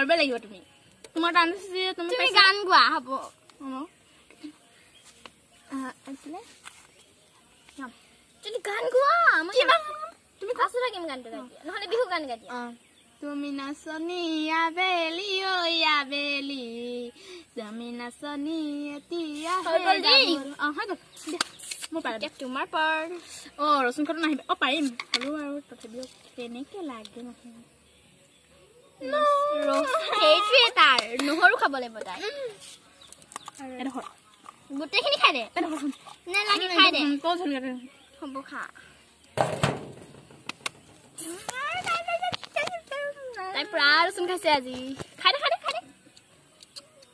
কৰিব লাগিব তুমি তোমাৰ টান আছে তুমি গান গোৱা হ'ব আছিলে তুমি গান গোৱা তুমি কাছৰা কেম গানটো গাই দিয়া নহলে বিহু গান গাই দিয়া তুমি নাচনি আবেলি ঐ আবেলি তুমি নাচনি এতিয়া হৈ গ'ল মোৰ পাৰে তোমাৰ পাৰ ৰচুন কটো নাহিব পাৰিম হ'লেও আৰু তথাপিও কেনেকে লাগে নহয় সেইটোৱে তাৰ নহৰু খাব লাগিব তাই গোটেইখিনি খাই দে নালাগে খাই দে হ'ব খা তাই পুৰা ৰচুন খাইছে আজি খাই দে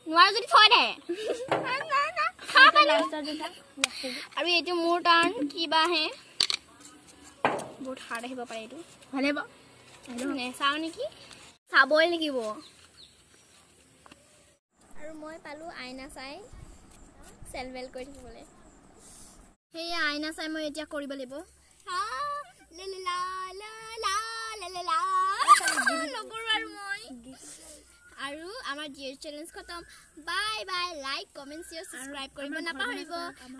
নোৱাৰ যদি থৈ দে আৰু এইটো মোৰ টান কিবা হে বহুত হাৰ্ড আহিব পাৰে এইটো ভালে নেচাওঁ নেকি চাবই লাগিব আৰু মই পালোঁ আইনা চাই চেলভেল কৰি থাকিবলৈ সেয়া আইনা চাই মই এতিয়া কৰিব লাগিব নকৰোঁ আৰু মই আৰু আমাৰ ডিয়াৰ চেলেঞ্জ খতম bye bye like comment share subscribe কৰিব নাপাহৰিব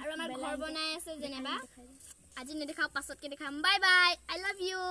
আৰু আমাৰ ঘৰ বনাই আছে যেনিবা আজি নেদেখাওঁ পাছতকৈ দেখাম bye bye I love you